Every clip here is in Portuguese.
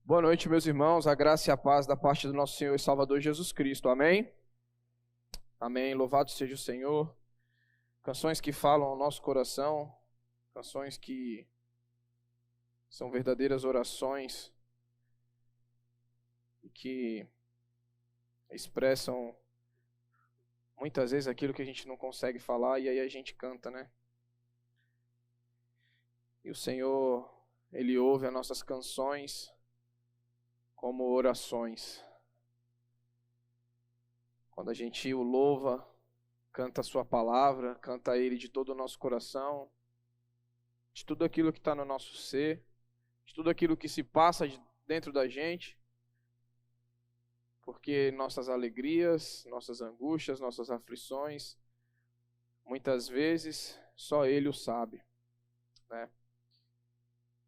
Boa noite, meus irmãos. A graça e a paz da parte do nosso Senhor e Salvador Jesus Cristo. Amém? Amém. Louvado seja o Senhor. Canções que falam ao nosso coração, canções que são verdadeiras orações e que expressam muitas vezes aquilo que a gente não consegue falar e aí a gente canta, né? E o Senhor, Ele ouve as nossas canções como orações. Quando a gente o louva, canta a sua palavra, canta a Ele de todo o nosso coração, de tudo aquilo que está no nosso ser, de tudo aquilo que se passa dentro da gente, porque nossas alegrias, nossas angústias, nossas aflições, muitas vezes só Ele o sabe, né?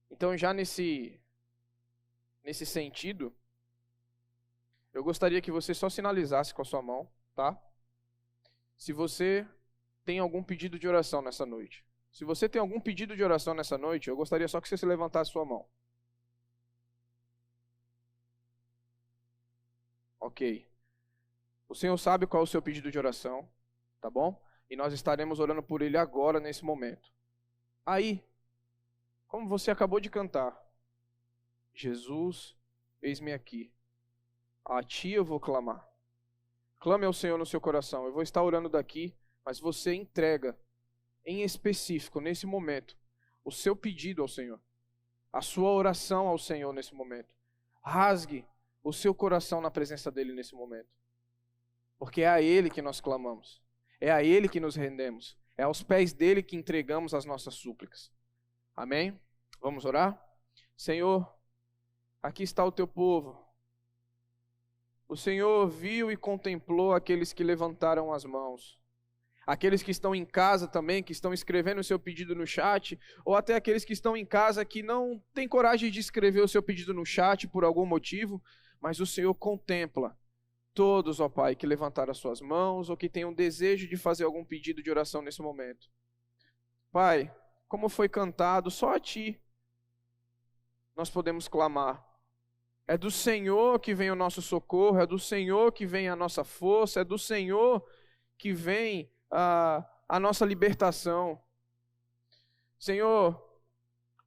Então já nesse sentido, eu gostaria que você só sinalizasse com a sua mão, tá? Se você tem algum pedido de oração nessa noite. Se você tem algum pedido de oração nessa noite, eu gostaria só que você se levantasse a sua mão. Ok. O Senhor sabe qual é o seu pedido de oração, tá bom? E nós estaremos orando por ele agora, nesse momento. Aí, como você acabou de cantar, Jesus, eis-me aqui. A ti eu vou clamar. Clame ao Senhor no seu coração. Eu vou estar orando daqui, mas você entrega, em específico, nesse momento, o seu pedido ao Senhor. A sua oração ao Senhor nesse momento. Rasgue o seu coração na presença dEle nesse momento. Porque é a Ele que nós clamamos. É a Ele que nos rendemos. É aos pés dEle que entregamos as nossas súplicas. Amém? Vamos orar? Senhor, aqui está o teu povo. O Senhor viu e contemplou aqueles que levantaram as mãos. Aqueles que estão em casa também, que estão escrevendo o seu pedido no chat, ou até aqueles que estão em casa que não têm coragem de escrever o seu pedido no chat por algum motivo, mas o Senhor contempla todos, ó Pai, que levantaram as suas mãos ou que tenham desejo de fazer algum pedido de oração nesse momento. Pai, como foi cantado, só a Ti nós podemos clamar. É do Senhor que vem o nosso socorro, é do Senhor que vem a nossa força, é do Senhor que vem a nossa libertação. Senhor,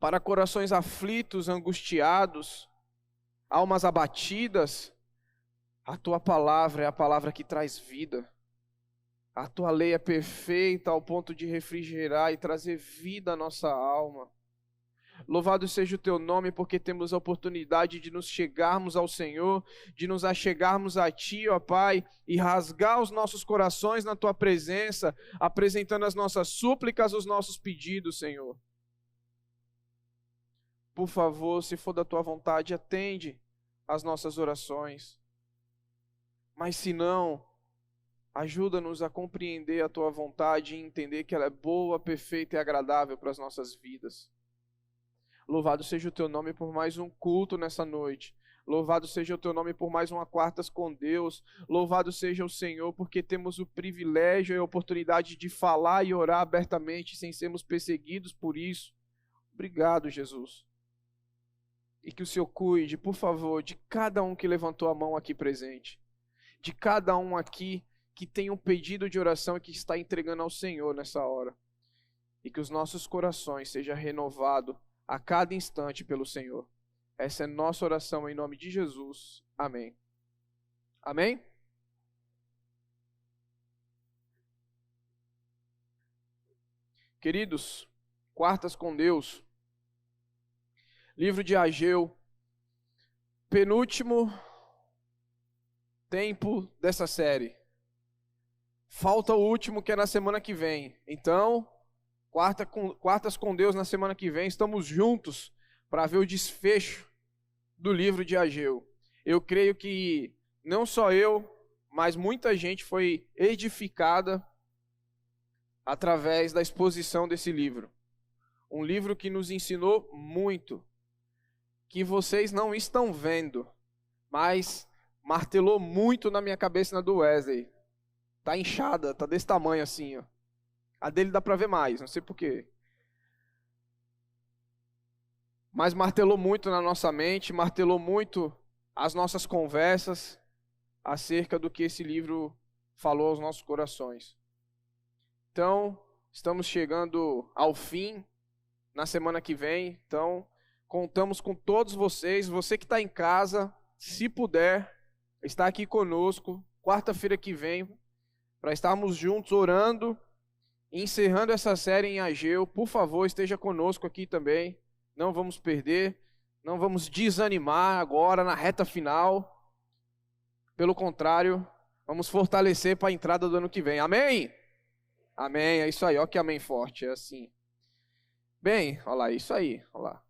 para corações aflitos, angustiados, almas abatidas, a Tua palavra é a palavra que traz vida. A Tua lei é perfeita ao ponto de refrigerar e trazer vida à nossa alma. Louvado seja o Teu nome, porque temos a oportunidade de nos chegarmos ao Senhor, de nos achegarmos a Ti, ó Pai, e rasgar os nossos corações na Tua presença, apresentando as nossas súplicas, os nossos pedidos, Senhor. Por favor, se for da Tua vontade, atende as nossas orações. Mas se não, ajuda-nos a compreender a Tua vontade e entender que ela é boa, perfeita e agradável para as nossas vidas. Louvado seja o Teu nome por mais um culto nessa noite. Louvado seja o Teu nome por mais uma Quartas com Deus. Louvado seja o Senhor porque temos o privilégio e a oportunidade de falar e orar abertamente sem sermos perseguidos por isso. Obrigado, Jesus. E que o Senhor cuide, por favor, de cada um que levantou a mão aqui presente. De cada um aqui que tem um pedido de oração e que está entregando ao Senhor nessa hora. E que os nossos corações sejam renovados a cada instante pelo Senhor. Essa é nossa oração em nome de Jesus. Amém. Amém? Queridos, Quartas com Deus, livro de Ageu, penúltimo tempo dessa série. Falta o último que é na semana que vem. Então, Quartas com Deus na semana que vem, estamos juntos para ver o desfecho do livro de Ageu. Eu creio que não só eu, mas muita gente foi edificada através da exposição desse livro. Um livro que nos ensinou muito, que vocês não estão vendo, mas martelou muito na minha cabeça na do Wesley. Tá inchada, tá desse tamanho assim, ó. A dele dá para ver mais, não sei porquê. mas martelou muito na nossa mente, martelou muito as nossas conversas acerca do que esse livro falou aos nossos corações. Então, estamos chegando ao fim na semana que vem, então contamos com todos vocês. Você que está em casa, se puder, está aqui conosco, quarta-feira que vem, para estarmos juntos orando, encerrando essa série em Ageu. Por favor, esteja conosco aqui também, não vamos perder, não vamos desanimar agora na reta final, pelo contrário, vamos fortalecer para a entrada do ano que vem, amém? Amém, é isso aí, ó que amém forte, é assim. Bem, olha lá, isso aí, olha lá.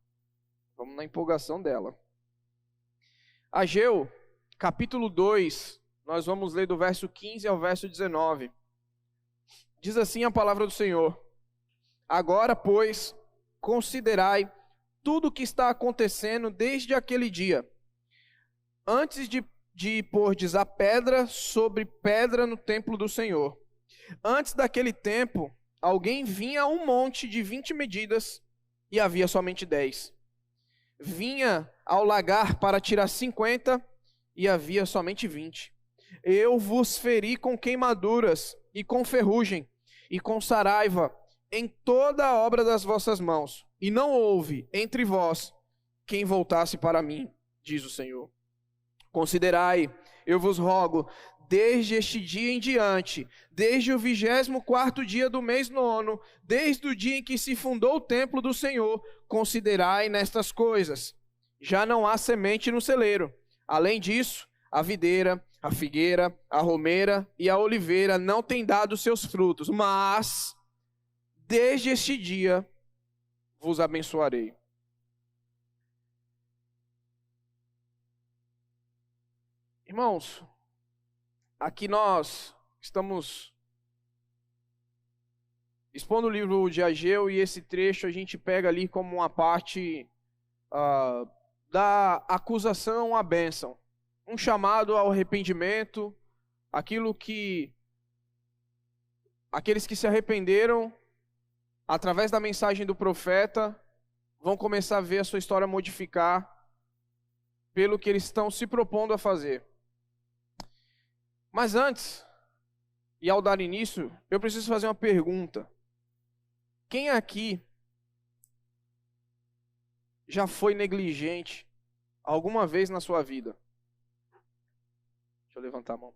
Vamos na empolgação dela. Ageu, capítulo 2, nós vamos ler do verso 15 ao verso 19. Diz assim a palavra do Senhor: Agora, pois, considerai tudo o que está acontecendo desde aquele dia, antes de pordes a pedra sobre pedra no templo do Senhor. Antes daquele tempo, alguém vinha a um monte de 20 medidas e havia somente 10. Vinha ao lagar para tirar 50 e havia somente 20. Eu vos feri com queimaduras e com ferrugem e com saraiva em toda a obra das vossas mãos. E não houve entre vós quem voltasse para mim, diz o Senhor. Considerai, eu vos rogo, desde este dia em diante, desde o 24º dia do mês 9, desde o dia em que se fundou o templo do Senhor, considerai nestas coisas. Já não há semente no celeiro. Além disso, a videira, a figueira, a romeira e a oliveira não têm dado seus frutos, mas desde este dia vos abençoarei. Irmãos, aqui nós estamos expondo o livro de Ageu e esse trecho a gente pega ali como uma parte da acusação à bênção. Um chamado ao arrependimento, aquilo que aqueles que se arrependeram através da mensagem do profeta vão começar a ver a sua história modificar pelo que eles estão se propondo a fazer. Mas antes, e ao dar início, eu preciso fazer uma pergunta. Quem aqui já foi negligente alguma vez na sua vida? Deixa eu levantar a mão.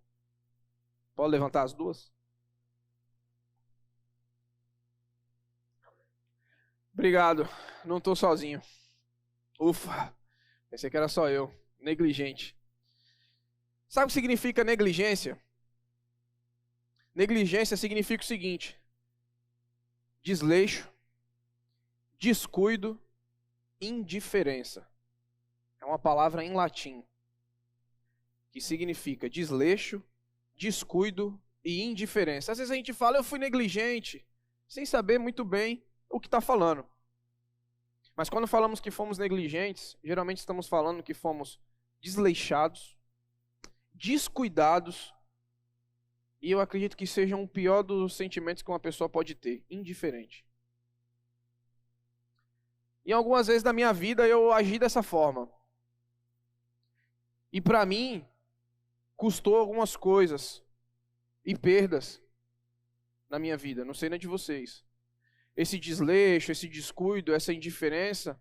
Pode levantar as duas? Obrigado, não estou sozinho. Ufa, pensei que era só eu, negligente. Sabe o que significa negligência? Negligência significa o seguinte: desleixo, descuido, indiferença. É uma palavra em latim que significa desleixo, descuido e indiferença. Às vezes a gente fala, eu fui negligente, sem saber muito bem o que está falando. Mas quando falamos que fomos negligentes, geralmente estamos falando que fomos desleixados, descuidados, e eu acredito que seja o pior dos sentimentos que uma pessoa pode ter, indiferente. E algumas vezes na minha vida eu agi dessa forma. E para mim, custou algumas coisas e perdas na minha vida, não sei nem de vocês. Esse desleixo, esse descuido, essa indiferença,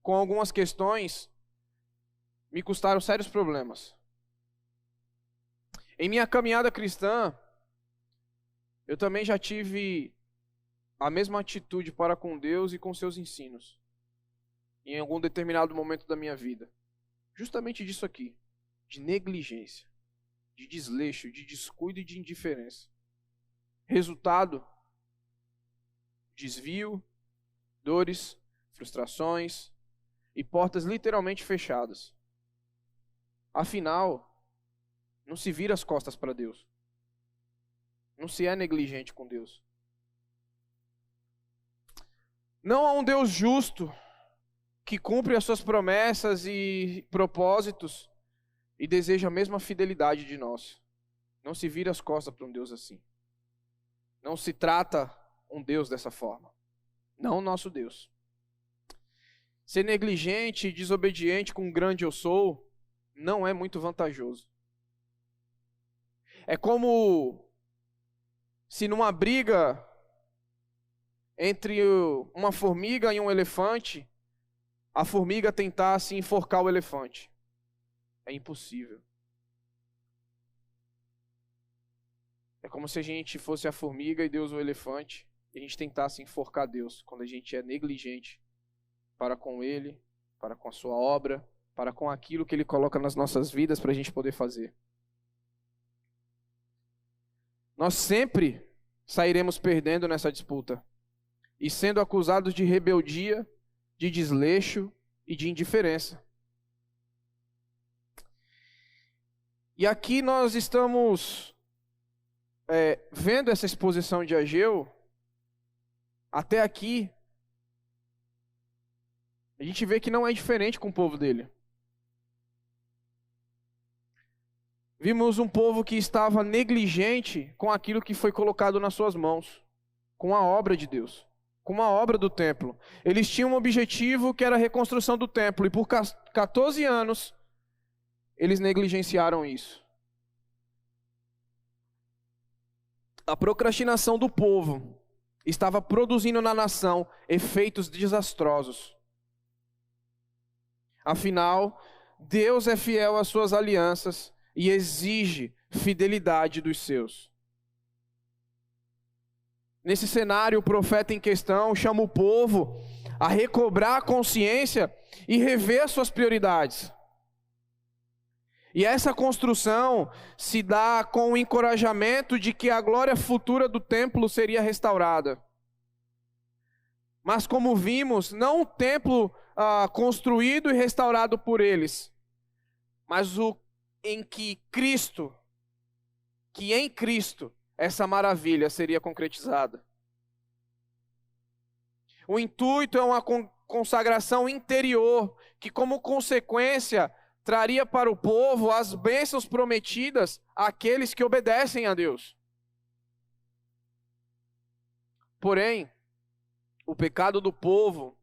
com algumas questões, me custaram sérios problemas. Em minha caminhada cristã, eu também já tive a mesma atitude para com Deus e com seus ensinos, em algum determinado momento da minha vida. Justamente disso aqui, de negligência, de desleixo, de descuido e de indiferença. Resultado: desvio, dores, frustrações e portas literalmente fechadas. Afinal, não se vira as costas para Deus. Não se é negligente com Deus. Não há um Deus justo que cumpre as suas promessas e propósitos e deseja a mesma fidelidade de nós. Não se vira as costas para um Deus assim. Não se trata um Deus dessa forma. Não o nosso Deus. ser negligente e desobediente com grande eu sou não é muito vantajoso. É como se numa briga entre uma formiga e um elefante, a formiga tentasse enforcar o elefante. É impossível. É como se a gente fosse a formiga e Deus o elefante, e a gente tentasse enforcar Deus, quando a gente é negligente para com Ele, para com a sua obra, para com aquilo que Ele coloca nas nossas vidas para a gente poder fazer. Nós sempre sairemos perdendo nessa disputa e sendo acusados de rebeldia, de desleixo e de indiferença. E aqui nós estamos vendo essa exposição de Ageu. Até aqui, a gente vê que não é diferente com o povo dele. Vimos um povo que estava negligente com aquilo que foi colocado nas suas mãos, com a obra de Deus, com a obra do templo. Eles tinham um objetivo que era a reconstrução do templo, e por 14 anos, eles negligenciaram isso. A procrastinação do povo estava produzindo na nação efeitos desastrosos. Afinal, Deus é fiel às suas alianças e exige fidelidade dos seus. Nesse cenário, o profeta em questão chama o povo a recobrar a consciência e rever suas prioridades. E essa construção se dá com o encorajamento de que a glória futura do templo seria restaurada. Mas como vimos, não um templo construído e restaurado por eles, mas o em que em Cristo, essa maravilha seria concretizada. O intuito é uma consagração interior, que como consequência traria para o povo as bênçãos prometidas àqueles que obedecem a Deus. Porém, o pecado do povo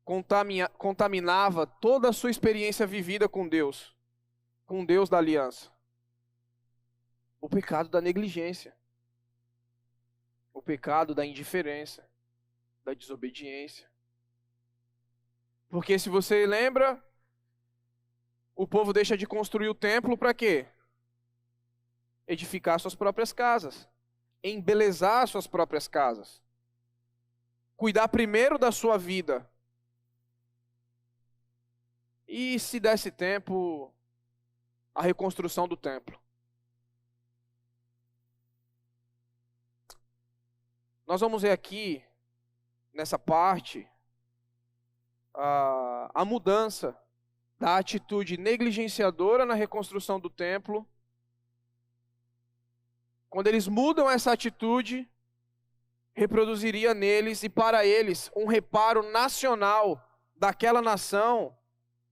contaminava toda a sua experiência vivida com Deus da aliança. O pecado da negligência, o pecado da indiferença, da desobediência. Porque se você lembra, o povo deixa de construir o templo para quê? Edificar suas próprias casas, embelezar suas próprias casas, cuidar primeiro da sua vida. E se desse tempo, a reconstrução do templo. Nós vamos ver aqui, nessa parte, a mudança da atitude negligenciadora na reconstrução do templo. Quando eles mudam essa atitude, reproduziria neles e para eles um reparo nacional daquela nação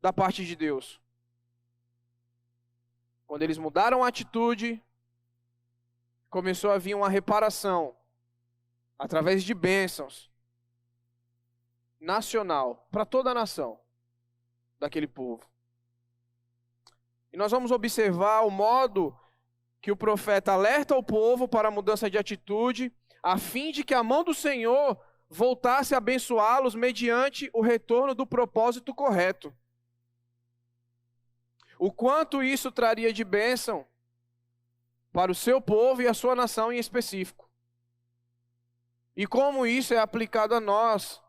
da parte de Deus. Quando eles mudaram a atitude, começou a vir uma reparação através de bênçãos nacional para toda a nação daquele povo. E nós vamos observar o modo que o profeta alerta o povo para a mudança de atitude, a fim de que a mão do Senhor voltasse a abençoá-los mediante o retorno do propósito correto. O quanto isso traria de bênção para o seu povo e a sua nação em específico. E como isso é aplicado a nós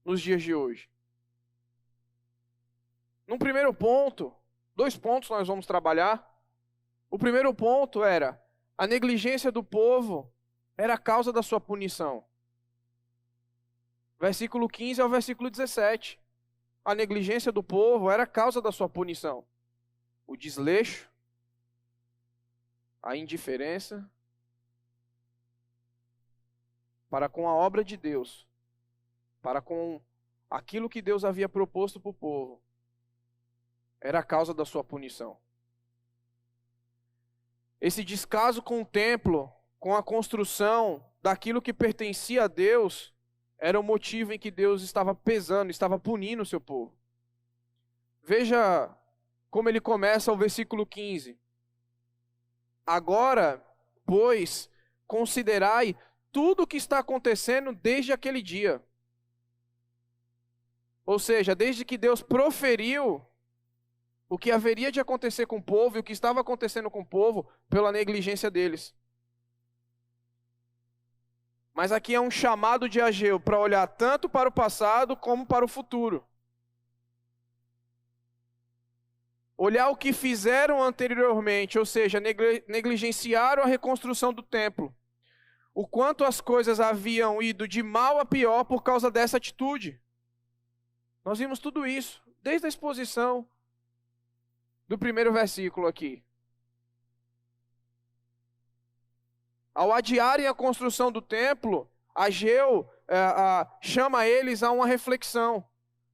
nos dias de hoje. Num primeiro ponto, 2 pontos nós vamos trabalhar. O primeiro ponto era: a negligência do povo era a causa da sua punição. Versículo 15 ao versículo 17. A negligência do povo era a causa da sua punição. O desleixo, a indiferença para com a obra de Deus, para com aquilo que Deus havia proposto para o povo, era a causa da sua punição. Esse descaso com o templo, com a construção daquilo que pertencia a Deus, era o motivo em que Deus estava pesando, estava punindo o seu povo. Veja como ele começa o versículo 15. Agora, pois, considerai tudo o que está acontecendo desde aquele dia. Ou seja, desde que Deus proferiu o que haveria de acontecer com o povo e o que estava acontecendo com o povo pela negligência deles. Mas aqui é um chamado de Ageu para olhar tanto para o passado como para o futuro. Olhar o que fizeram anteriormente, ou seja, negligenciaram a reconstrução do templo. O quanto as coisas haviam ido de mal a pior por causa dessa atitude. Nós vimos tudo isso, desde a exposição do primeiro versículo aqui. Ao adiarem a construção do templo, Ageu chama eles a uma reflexão.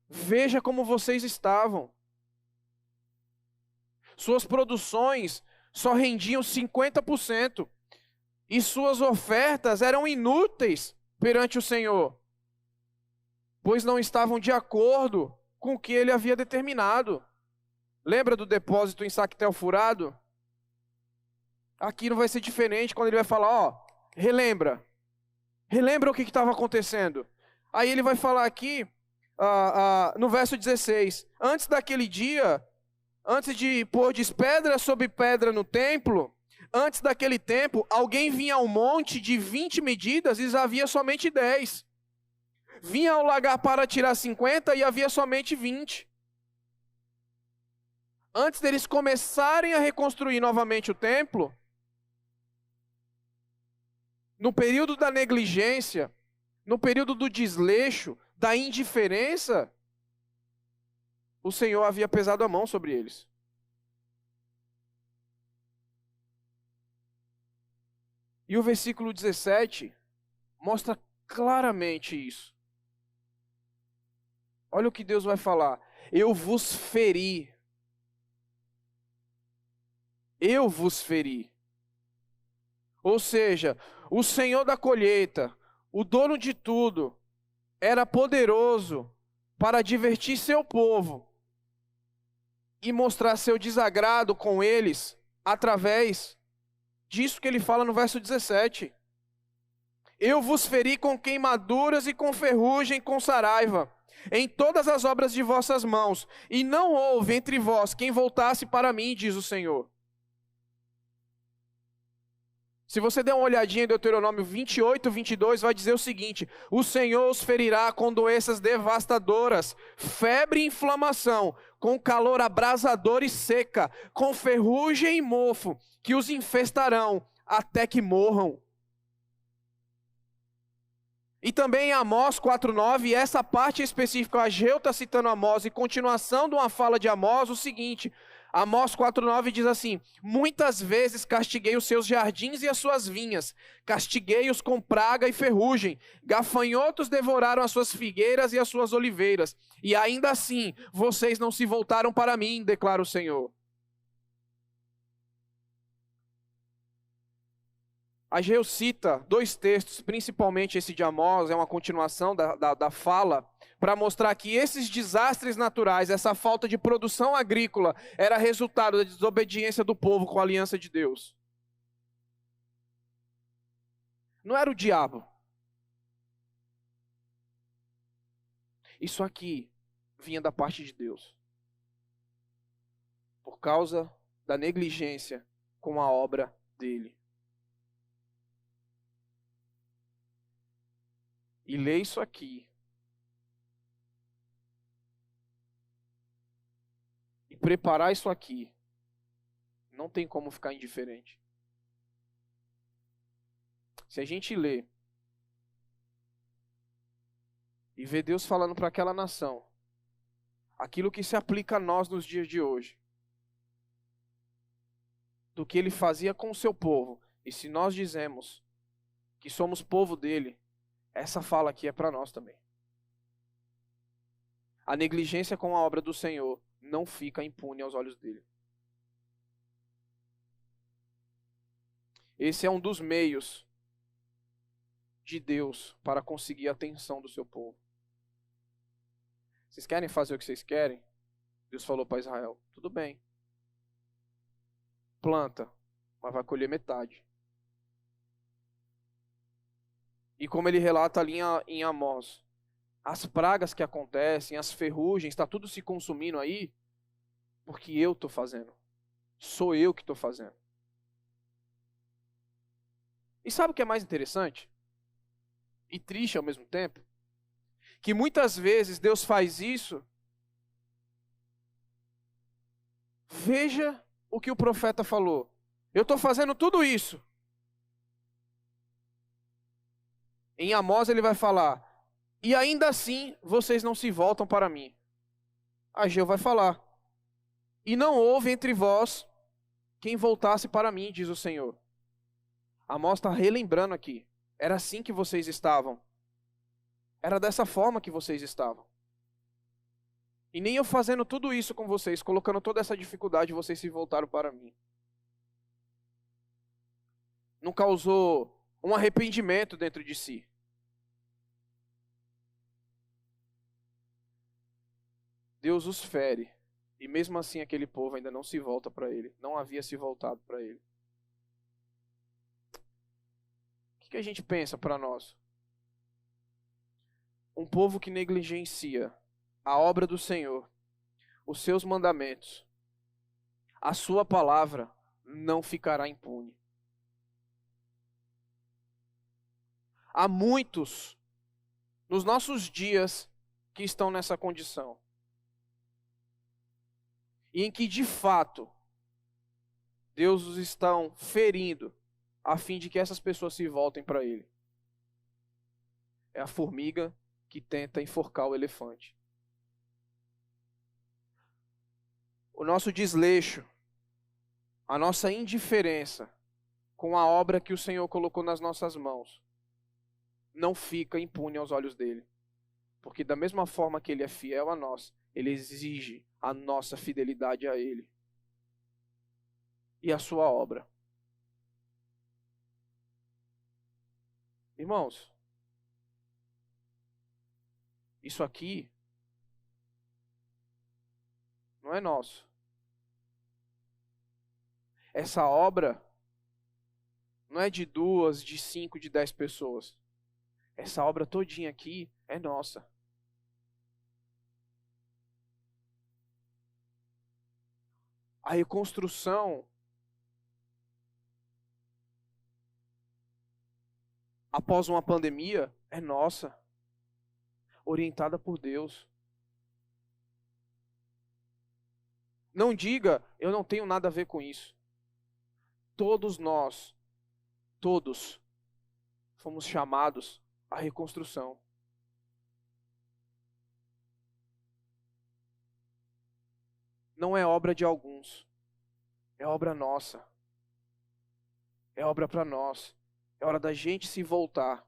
Veja como vocês estavam. Suas produções só rendiam 50%. E suas ofertas eram inúteis perante o Senhor, pois não estavam de acordo com o que ele havia determinado. Lembra do depósito em saquetel furado? Aqui não vai ser diferente quando ele vai falar, relembra o que estava acontecendo. Aí ele vai falar aqui, no verso 16, antes daquele dia, antes de pôr pedra sobre pedra no templo, antes daquele tempo, alguém vinha ao monte de 20 medidas e havia somente 10. Vinha ao lagar para tirar 50 e havia somente 20. Antes deles começarem a reconstruir novamente o templo, no período da negligência, no período do desleixo, da indiferença, o Senhor havia pesado a mão sobre eles. E o versículo 17 mostra claramente isso. Olha o que Deus vai falar. Eu vos feri. Eu vos feri. Ou seja, o Senhor da colheita, o dono de tudo, era poderoso para advertir seu povo e mostrar seu desagrado com eles através disso que ele fala no verso 17. Eu vos feri com queimaduras e com ferrugem, com saraiva, em todas as obras de vossas mãos, e não houve entre vós quem voltasse para mim, diz o Senhor. Se você der uma olhadinha em Deuteronômio 28, 22, vai dizer o seguinte: o Senhor os ferirá com doenças devastadoras, febre e inflamação, com calor abrasador e seca, com ferrugem e mofo, que os infestarão até que morram. E também em Amós 4,9, essa parte específica, Ageu está citando Amós, e continuação de uma fala de Amós, o seguinte: Amós 4,9 diz assim: muitas vezes castiguei os seus jardins e as suas vinhas, castiguei-os com praga e ferrugem, gafanhotos devoraram as suas figueiras e as suas oliveiras, e ainda assim vocês não se voltaram para mim, declara o Senhor. Ageu cita dois textos, principalmente esse de Amós, é uma continuação da fala, para mostrar que esses desastres naturais, essa falta de produção agrícola, era resultado da desobediência do povo com a aliança de Deus. Não era o diabo. Isso aqui vinha da parte de Deus, por causa da negligência com a obra dele. E ler isso aqui e preparar isso aqui, não tem como ficar indiferente. Se a gente lê e vê Deus falando para aquela nação aquilo que se aplica a nós nos dias de hoje, do que ele fazia com o seu povo, e se nós dizemos que somos povo dele, essa fala aqui é para nós também. A negligência com a obra do Senhor não fica impune aos olhos dele. Esse é um dos meios de Deus para conseguir a atenção do seu povo. Vocês querem fazer o que vocês querem? Deus falou para Israel, tudo bem. Planta, mas vai colher metade. E como ele relata ali em Amós, as pragas que acontecem, as ferrugens, está tudo se consumindo aí, porque eu estou fazendo. Sou eu que estou fazendo. E sabe o que é mais interessante? E triste ao mesmo tempo? Que muitas vezes Deus faz isso. Veja o que o profeta falou. Eu estou fazendo tudo isso. Em Amós ele vai falar, e ainda assim vocês não se voltam para mim. Ageu vai falar, e não houve entre vós quem voltasse para mim, diz o Senhor. Amós está relembrando aqui. Era assim que vocês estavam. Era dessa forma que vocês estavam. E nem eu fazendo tudo isso com vocês, colocando toda essa dificuldade, vocês se voltaram para mim. Não causou um arrependimento dentro de si. Deus os fere. E mesmo assim aquele povo ainda não se volta para ele. Não havia se voltado para ele. O que a gente pensa para nós? Um povo que negligencia a obra do Senhor, os seus mandamentos, a sua palavra não ficará impune. Há muitos nos nossos dias que estão nessa condição. E em que, de fato, Deus os está ferindo a fim de que essas pessoas se voltem para Ele. É a formiga que tenta enforcar o elefante. O nosso desleixo, a nossa indiferença com a obra que o Senhor colocou nas nossas mãos, não fica impune aos olhos dele. Porque da mesma forma que ele é fiel a nós, ele exige a nossa fidelidade a ele e a sua obra. Irmãos, isso aqui não é nosso. Essa obra não é de 2, de 5, de 10 pessoas. Essa obra todinha aqui é nossa. A reconstrução após uma pandemia é nossa, orientada por Deus. Não diga, eu não tenho nada a ver com isso. Todos nós, todos, fomos chamados à reconstrução. Não é obra de alguns, é obra nossa. É obra para nós. É hora da gente se voltar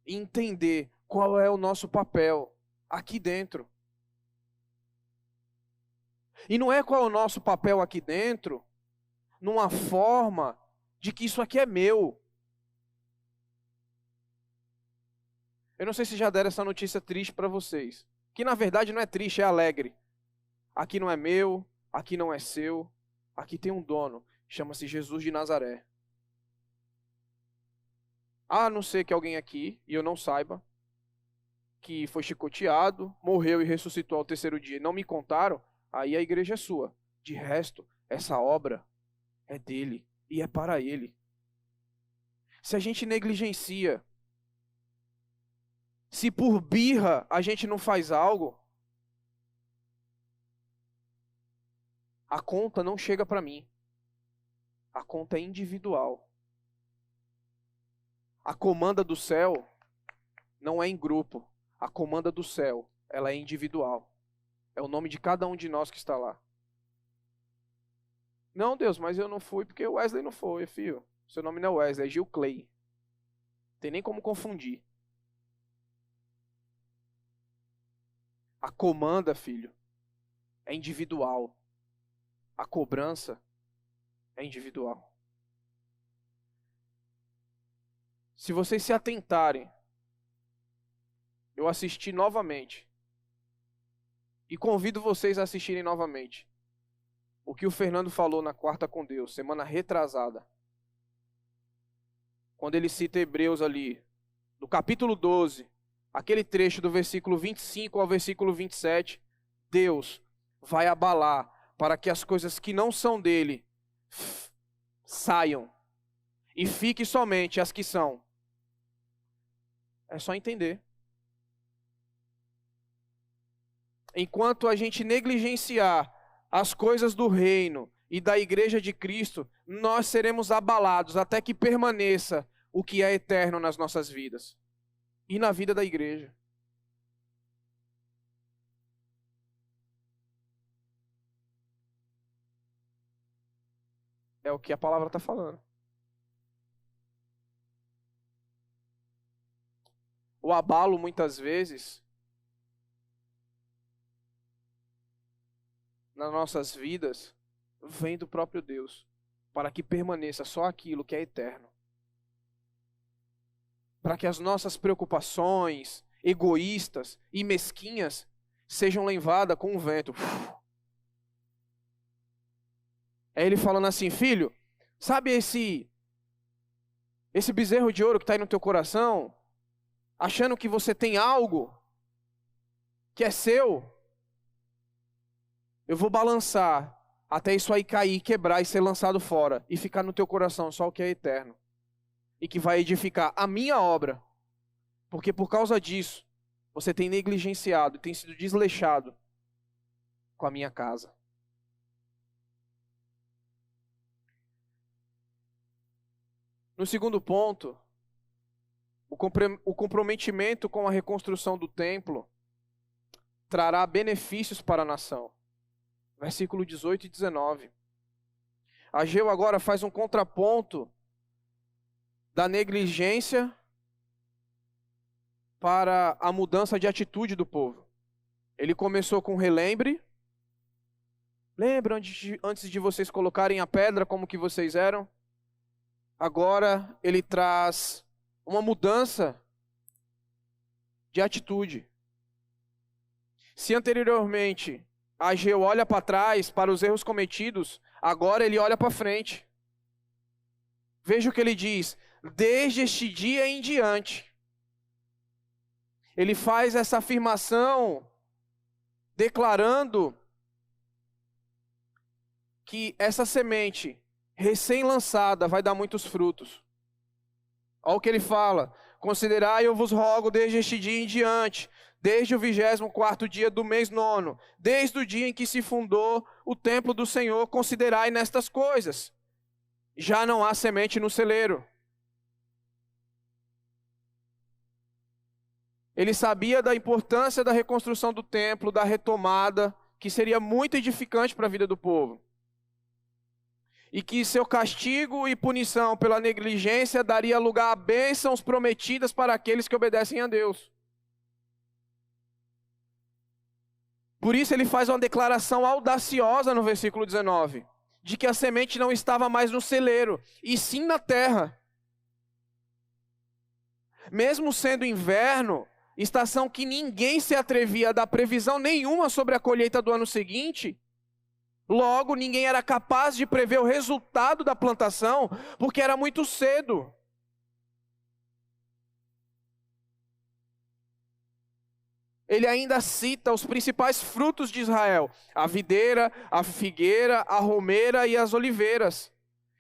e entender qual é o nosso papel aqui dentro. E não é qual é o nosso papel aqui dentro numa forma de que isso aqui é meu. Eu não sei se já deram essa notícia triste para vocês. Que na verdade não é triste, é alegre. Aqui não é meu, aqui não é seu. Aqui tem um dono, chama-se Jesus de Nazaré. A não ser que alguém aqui, e eu não saiba, que foi chicoteado, morreu e ressuscitou ao terceiro dia, e não me contaram, aí a igreja é sua. De resto, essa obra é dele e é para ele. Se a gente negligencia, se por birra a gente não faz algo, a conta não chega para mim. A conta é individual. A comanda do céu não é em grupo. A comanda do céu, ela é individual. É o nome de cada um de nós que está lá. Não, Deus, mas eu não fui porque o Wesley não foi, filho. Seu nome não é Wesley, é Gil Clay. Tem nem como confundir. A comanda, filho, é individual. A cobrança é individual. Se vocês se atentarem, eu assisti novamente. E convido vocês a assistirem novamente o que o Fernando falou na Quarta com Deus, semana retrasada. Quando ele cita Hebreus ali, no capítulo 12, aquele trecho do versículo 25 ao versículo 27, Deus vai abalar para que as coisas que não são dele saiam e fiquem somente as que são. É só entender. Enquanto a gente negligenciar as coisas do reino e da igreja de Cristo, nós seremos abalados até que permaneça o que é eterno nas nossas vidas e na vida da igreja. É o que a palavra está falando. O abalo, muitas vezes, nas nossas vidas, vem do próprio Deus, para que permaneça só aquilo que é eterno. Para que as nossas preocupações egoístas e mesquinhas sejam levadas com o vento. É ele falando assim: filho, sabe esse bezerro de ouro que está aí no teu coração, achando que você tem algo que é seu? Eu vou balançar até isso aí cair, quebrar e ser lançado fora, e ficar no teu coração só o que é eterno, e que vai edificar a minha obra, porque por causa disso, você tem negligenciado, tem sido desleixado com a minha casa. No segundo ponto, o comprometimento com a reconstrução do templo trará benefícios para a nação. Versículo 18 e 19. Ageu agora faz um contraponto da negligência para a mudança de atitude do povo. Ele começou com relembre. Lembra antes de vocês colocarem a pedra como que vocês eram? Agora ele traz uma mudança de atitude. Se anteriormente Ageu olha para trás, para os erros cometidos, agora ele olha para frente. Veja o que ele diz: desde este dia em diante. Ele faz essa afirmação declarando que essa semente recém-lançada vai dar muitos frutos. Olha o que ele fala: considerai, eu vos rogo, desde este dia em diante, desde o 24º dia do mês 9, desde o dia em que se fundou o templo do Senhor, considerai nestas coisas. Já não há semente no celeiro. Ele sabia da importância da reconstrução do templo, da retomada, que seria muito edificante para a vida do povo. E que seu castigo e punição pela negligência daria lugar a bênçãos prometidas para aqueles que obedecem a Deus. Por isso ele faz uma declaração audaciosa no versículo 19, de que a semente não estava mais no celeiro, e sim na terra. Mesmo sendo inverno, estação que ninguém se atrevia a dar previsão nenhuma sobre a colheita do ano seguinte, logo ninguém era capaz de prever o resultado da plantação, porque era muito cedo. Ele ainda cita os principais frutos de Israel: a videira, a figueira, a romeira e as oliveiras.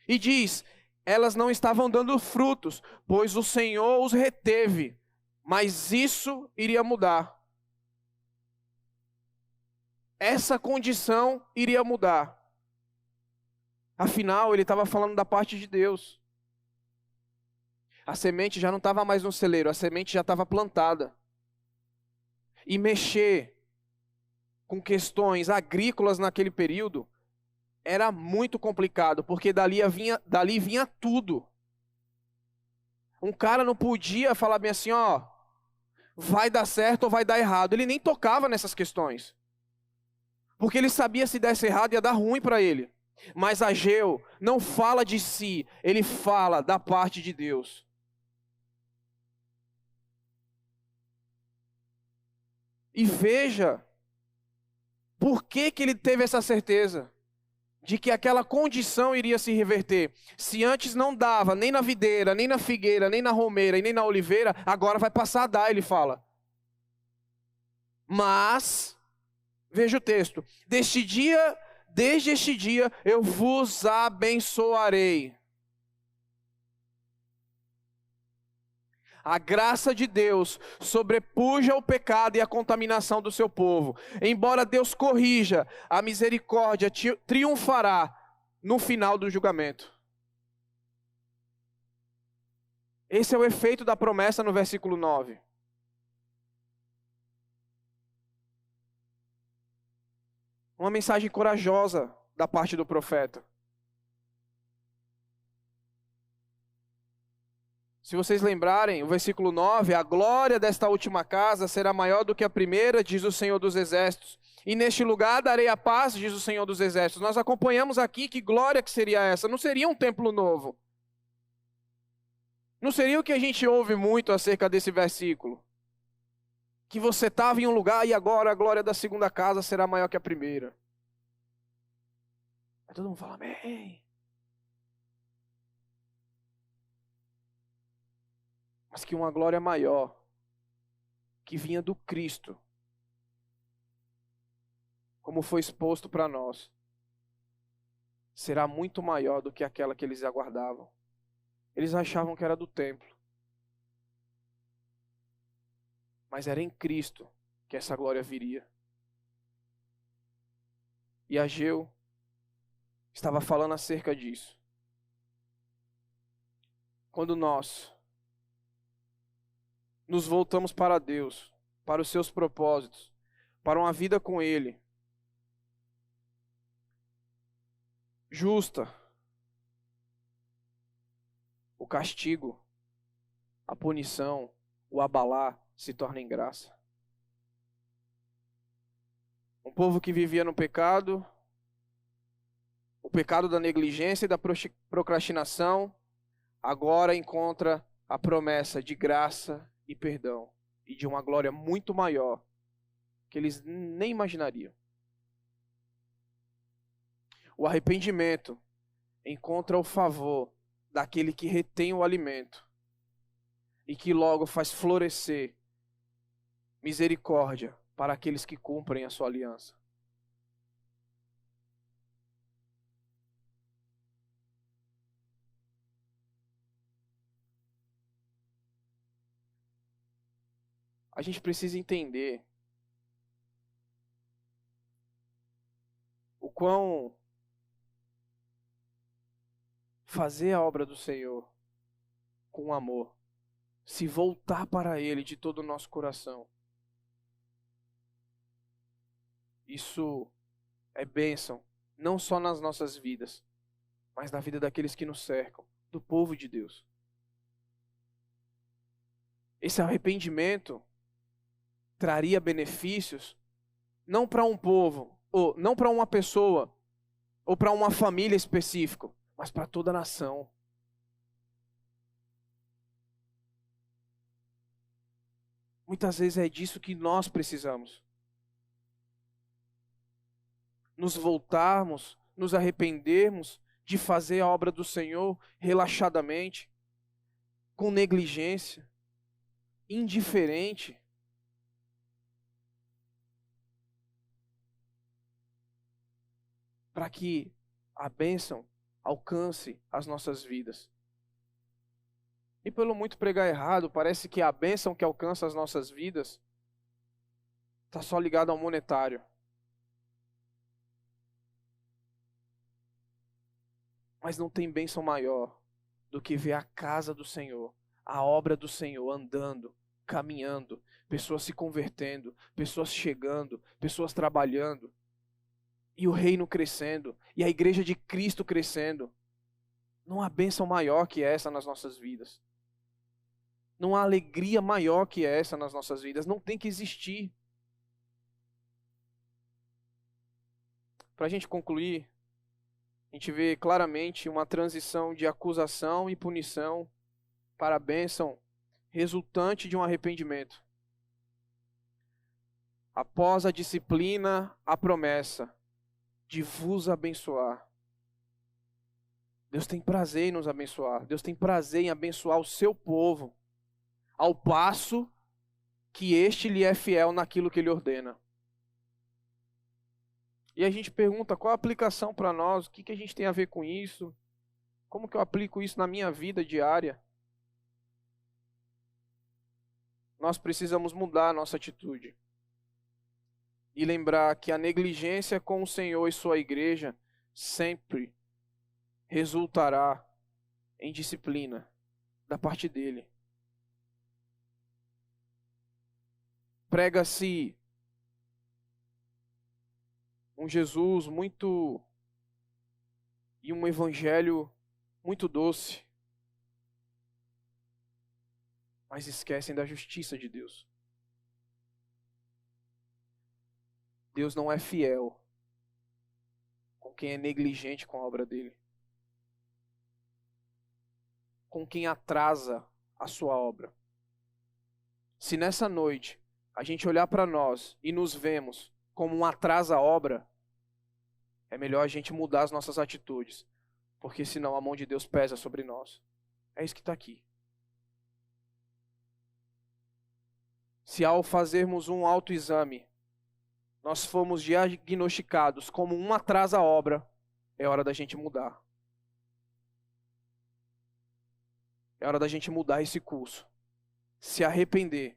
E diz: elas não estavam dando frutos, pois o Senhor os reteve. Mas isso iria mudar. Essa condição iria mudar. Afinal, ele estava falando da parte de Deus. A semente já não estava mais no celeiro, a semente já estava plantada. E mexer com questões agrícolas naquele período era muito complicado, porque dali vinha tudo. Um cara não podia falar bem assim, ó, vai dar certo ou vai dar errado. Ele nem tocava nessas questões, porque ele sabia se desse errado ia dar ruim para ele. Mas Ageu não fala de si, ele fala da parte de Deus. E veja por que que ele teve essa certeza de que aquela condição iria se reverter. Se antes não dava nem na videira, nem na figueira, nem na romeira e nem na oliveira, agora vai passar a dar, ele fala. Mas, veja o texto, desde este dia eu vos abençoarei. A graça de Deus sobrepuja o pecado e a contaminação do seu povo. Embora Deus corrija, a misericórdia triunfará no final do julgamento. Esse é o efeito da promessa no versículo 9. Uma mensagem corajosa da parte do profeta. Se vocês lembrarem, o versículo 9, a glória desta última casa será maior do que a primeira, diz o Senhor dos Exércitos. E neste lugar darei a paz, diz o Senhor dos Exércitos. Nós acompanhamos aqui que glória que seria essa. Não seria um templo novo. Não seria o que a gente ouve muito acerca desse versículo. Que você estava em um lugar e agora a glória da segunda casa será maior que a primeira. Aí todo mundo fala, amém. Mas que uma glória maior, que vinha do Cristo, como foi exposto para nós, será muito maior do que aquela que eles aguardavam. Eles achavam que era do templo. Mas era em Cristo que essa glória viria. E Ageu estava falando acerca disso. Quando nós nos voltamos para Deus, para os seus propósitos, para uma vida com Ele, justa, o castigo, a punição, o abalar se torna em graça. Um povo que vivia no pecado, o pecado da negligência e da procrastinação, agora encontra a promessa de graça e perdão, e de uma glória muito maior, que eles nem imaginariam. O arrependimento encontra o favor daquele que retém o alimento, e que logo faz florescer misericórdia para aqueles que cumprem a sua aliança. A gente precisa entender o quão fazer a obra do Senhor com amor, se voltar para Ele de todo o nosso coração, isso é bênção, não só nas nossas vidas, mas na vida daqueles que nos cercam, do povo de Deus. Esse arrependimento traria benefícios não para um povo, ou não para uma pessoa, ou para uma família específica, mas para toda a nação. Muitas vezes é disso que nós precisamos. Nos voltarmos, nos arrependermos de fazer a obra do Senhor relaxadamente, com negligência, indiferente. Para que a bênção alcance as nossas vidas. E pelo muito pregar errado, parece que a bênção que alcança as nossas vidas está só ligada ao monetário. Mas não tem bênção maior do que ver a casa do Senhor, a obra do Senhor andando, caminhando, pessoas se convertendo, pessoas chegando, pessoas trabalhando, e o reino crescendo, e a igreja de Cristo crescendo. Não há bênção maior que essa nas nossas vidas. Não há alegria maior que essa nas nossas vidas. Não tem que existir. Para a gente concluir, a gente vê claramente uma transição de acusação e punição para a bênção resultante de um arrependimento. Após a disciplina, a promessa de vos abençoar. Deus tem prazer em nos abençoar. Deus tem prazer em abençoar o seu povo, ao passo que este lhe é fiel naquilo que ele ordena. E a gente pergunta, qual a aplicação para nós? O que a gente tem a ver com isso? Como que eu aplico isso na minha vida diária? Nós precisamos mudar a nossa atitude. E lembrar que a negligência com o Senhor e sua igreja sempre resultará em disciplina da parte dele. Prega-se um Jesus e um evangelho muito doce, mas esquecem da justiça de Deus. Deus não é fiel com quem é negligente com a obra dele, com quem atrasa a sua obra. Se nessa noite a gente olhar para nós e nos vemos como um atrasa-obra, é melhor a gente mudar as nossas atitudes, porque senão a mão de Deus pesa sobre nós. É isso que está aqui. Se ao fazermos um autoexame, nós fomos diagnosticados como um atrasa-obra, é hora da gente mudar. É hora da gente mudar esse curso. Se arrepender,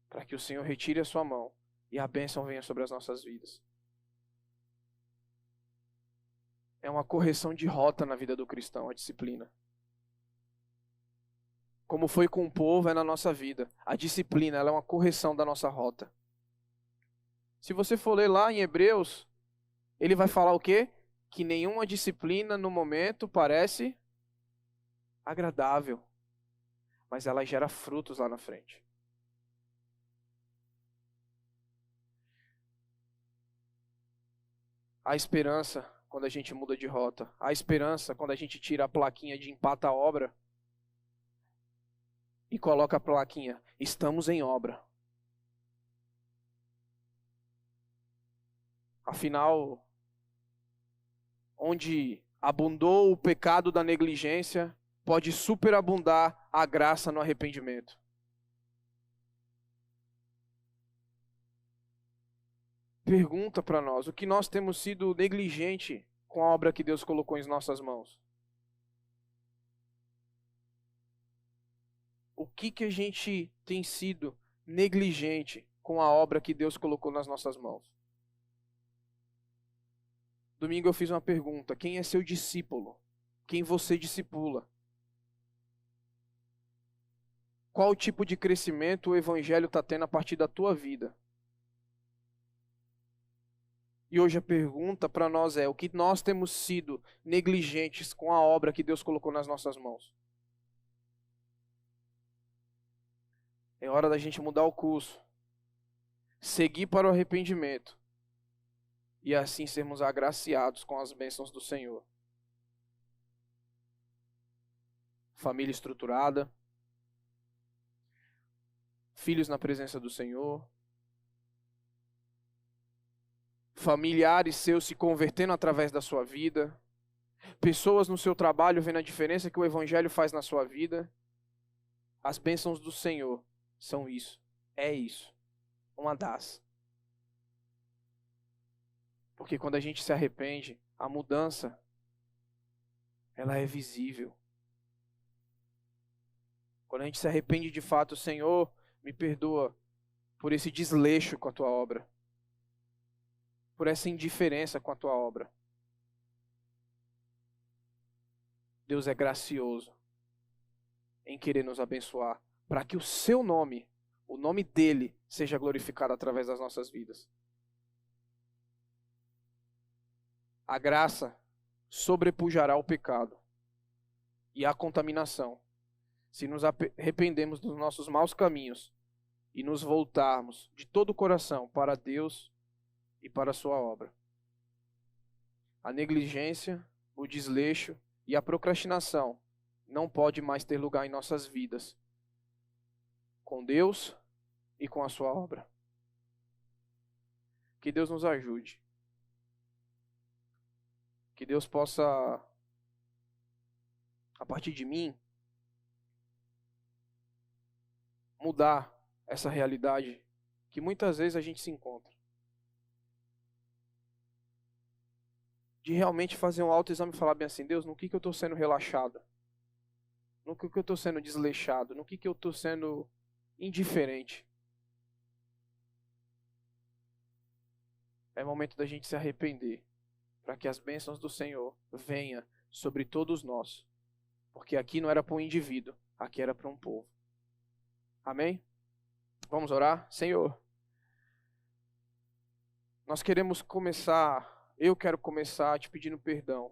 para que o Senhor retire a sua mão e a bênção venha sobre as nossas vidas. É uma correção de rota na vida do cristão, a disciplina. Como foi com o povo, é na nossa vida. A disciplina, ela é uma correção da nossa rota. Se você for ler lá em Hebreus, ele vai falar o quê? Que nenhuma disciplina no momento parece agradável, mas ela gera frutos lá na frente. Há esperança quando a gente muda de rota. Há esperança quando a gente tira a plaquinha de empata a obra e coloca a plaquinha, estamos em obra. Afinal, onde abundou o pecado da negligência, pode superabundar a graça no arrependimento. Pergunta para nós, o que nós temos sido negligente com a obra que Deus colocou em nossas mãos? O que a gente tem sido negligente com a obra que Deus colocou nas nossas mãos? Domingo eu fiz uma pergunta, quem é seu discípulo? Quem você discipula? Qual tipo de crescimento o evangelho está tendo a partir da tua vida? E hoje a pergunta para nós é, o que nós temos sido negligentes com a obra que Deus colocou nas nossas mãos? É hora da gente mudar o curso, seguir para o arrependimento e assim sermos agraciados com as bênçãos do Senhor. Família estruturada, filhos na presença do Senhor, familiares seus se convertendo através da sua vida, pessoas no seu trabalho vendo a diferença que o Evangelho faz na sua vida. As bênçãos do Senhor são isso, é isso, uma das. Porque quando a gente se arrepende, a mudança, ela é visível. Quando a gente se arrepende de fato, Senhor, me perdoa por esse desleixo com a tua obra, por essa indiferença com a tua obra. Deus é gracioso em querer nos abençoar, para que o seu nome, o nome dele, seja glorificado através das nossas vidas. A graça sobrepujará o pecado e a contaminação, se nos arrependemos dos nossos maus caminhos e nos voltarmos de todo o coração para Deus e para a sua obra. A negligência, o desleixo e a procrastinação não pode mais ter lugar em nossas vidas, com Deus e com a sua obra. Que Deus nos ajude. Que Deus possa, a partir de mim, mudar essa realidade que muitas vezes a gente se encontra. De realmente fazer um autoexame e falar bem assim: Deus, no que eu estou sendo relaxado? No que eu estou sendo desleixado? No que eu estou sendo indiferente? É momento da gente se arrepender, para que as bênçãos do Senhor venham sobre todos nós. Porque aqui não era para um indivíduo, aqui era para um povo. Amém? Vamos orar? Senhor, nós queremos começar, eu quero começar te pedindo perdão.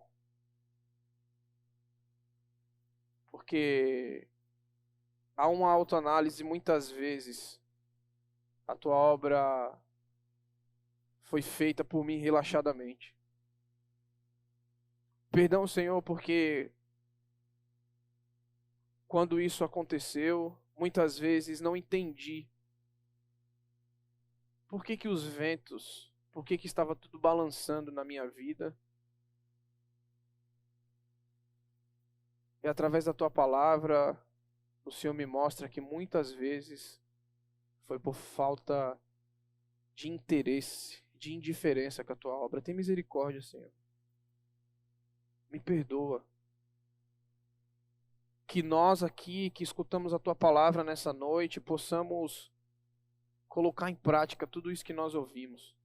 Porque há uma autoanálise muitas vezes. A tua obra foi feita por mim relaxadamente. Perdão, Senhor, porque quando isso aconteceu, muitas vezes não entendi por que os ventos, por que estava tudo balançando na minha vida. E através da tua palavra, o Senhor me mostra que muitas vezes foi por falta de interesse, de indiferença com a tua obra. Tem misericórdia, Senhor. Me perdoa. Que nós aqui, que escutamos a tua palavra nessa noite, possamos colocar em prática tudo isso que nós ouvimos.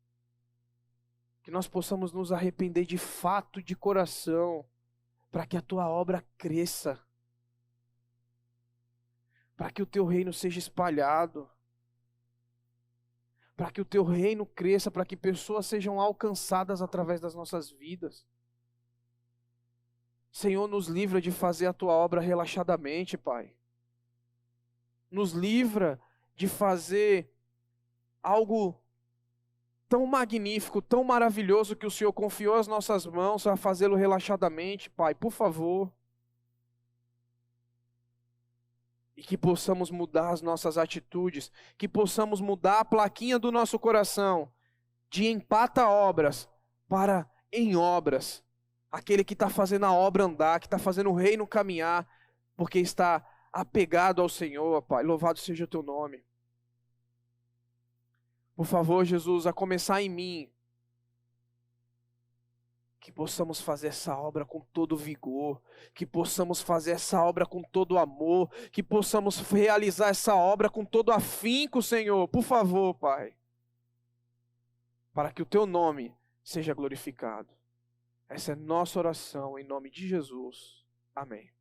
Que nós possamos nos arrepender de fato, de coração, para que a tua obra cresça. Para que o teu reino seja espalhado. Para que o teu reino cresça, para que pessoas sejam alcançadas através das nossas vidas. Senhor, nos livra de fazer a tua obra relaxadamente, Pai. Nos livra de fazer algo tão magnífico, tão maravilhoso que o Senhor confiou às nossas mãos a fazê-lo relaxadamente, Pai, por favor. E que possamos mudar as nossas atitudes, que possamos mudar a plaquinha do nosso coração, de empata obras para em obras. Aquele que está fazendo a obra andar, que está fazendo o reino caminhar, porque está apegado ao Senhor, Pai. Louvado seja o teu nome. Por favor, Jesus, a começar em mim, que possamos fazer essa obra com todo vigor, que possamos fazer essa obra com todo amor, que possamos realizar essa obra com todo afinco, Senhor. Por favor, Pai. Para que o teu nome seja glorificado. Essa é nossa oração em nome de Jesus. Amém.